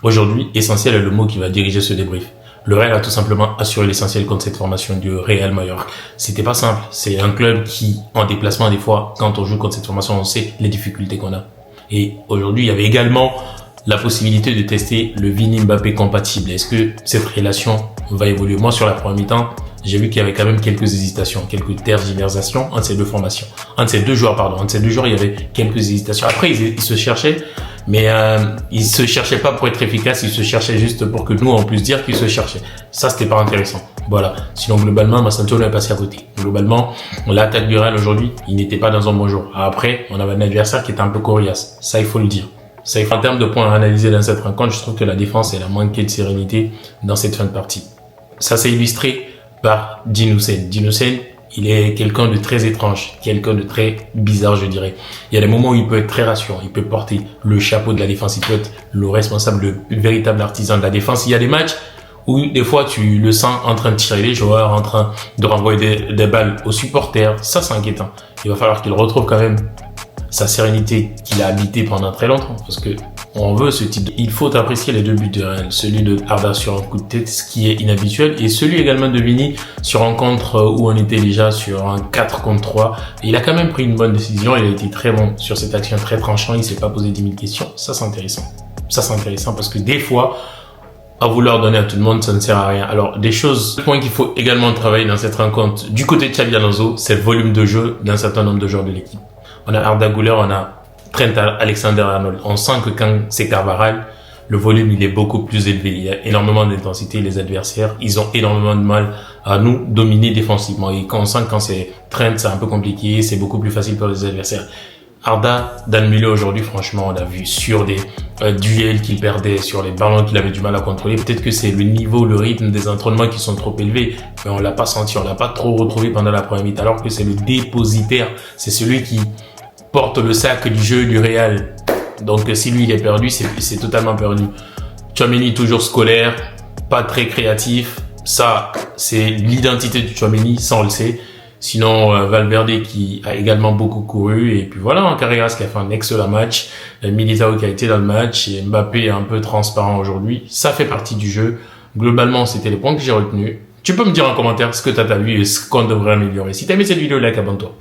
Aujourd'hui, essentiel est le mot qui va diriger ce débrief. Le Real a tout simplement assuré l'essentiel contre cette formation du Real Mallorca. C'était pas simple. C'est un club qui, en déplacement, des fois, quand on joue contre cette formation, on sait les difficultés qu'on a. Et aujourd'hui, il y avait également la possibilité de tester le Vini Mbappé compatible. Est-ce que cette relation va évoluer? Moi, sur la première mi-temps, j'ai vu qu'il y avait quand même quelques hésitations, quelques tergiversations entre ces deux formations. Entre ces deux joueurs, il y avait quelques hésitations. Après, ils se cherchaient, mais ils se cherchaient pas pour être efficaces, ils se cherchaient juste pour que nous, on puisse dire qu'ils se cherchaient. Ça, c'était pas intéressant. Voilà. Sinon, globalement, Massanto est passé à côté. Globalement, l'attaque du Real aujourd'hui, il n'était pas dans un bon jour. Après, on avait un adversaire qui était un peu coriace. Ça, il faut le dire. Ça, en termes de points à analyser dans cette rencontre, je trouve que la défense, elle a manqué de sérénité dans cette fin de partie. Ça s'est illustré par Dean Huijsen. Dean Huijsen, il est quelqu'un de très étrange, quelqu'un de très bizarre, je dirais. Il y a des moments où il peut être très rassurant, il peut porter le chapeau de la défense, il peut être le responsable, le véritable artisan de la défense. Il y a des matchs où des fois tu le sens en train de tirer les joueurs, en train de renvoyer des balles aux supporters. Ça, c'est inquiétant. Il va falloir qu'il retrouve quand même sa sérénité qu'il a habité pendant très longtemps, parce que on veut ce type Il faut apprécier les deux buts de Real, celui de Arda sur un coup de tête, ce qui est inhabituel, et celui également de Vini sur un contre où on était déjà sur un 4 contre 3. Et il a quand même pris une bonne décision, il a été très bon sur cette action, très tranchant, il s'est pas posé 10 000 questions. Ça, c'est intéressant. Ça, c'est intéressant parce que des fois, à vouloir donner à tout le monde, ça ne sert à rien. Alors, le point qu'il faut également travailler dans cette rencontre, du côté de Xabi Alonso, c'est le volume de jeu d'un certain nombre de joueurs de l'équipe. On a Arda Güler, on a Trent Alexander-Arnold. On sent que quand c'est Carvajal, le volume il est beaucoup plus élevé. Il y a énormément d'intensité. Les adversaires, ils ont énormément de mal à nous dominer défensivement. Et quand on sent que quand c'est Trent, c'est un peu compliqué. C'est beaucoup plus facile pour les adversaires. Arda, dans le milieu aujourd'hui, franchement, on a vu sur des duels qu'il perdait, sur les ballons qu'il avait du mal à contrôler. Peut-être que c'est le niveau, le rythme des entraînements qui sont trop élevés, mais on l'a pas senti, on l'a pas trop retrouvé pendant la première mi-temps, alors que c'est le dépositaire, c'est celui qui porte le sac du jeu du Real. Donc si lui il est perdu, c'est totalement perdu. Tchouaméni toujours scolaire, pas très créatif. Ça, c'est l'identité du Tchouaméni, ça on le sait. Sinon, Valverde qui a également beaucoup couru. Et puis voilà, Carreras qui a fait un excellent match. Militao qui a été dans le match. Et Mbappé est un peu transparent aujourd'hui. Ça fait partie du jeu. Globalement, c'était les points que j'ai retenus. Tu peux me dire en commentaire ce que tu as vu et ce qu'on devrait améliorer. Si tu as aimé cette vidéo, like, abonne-toi.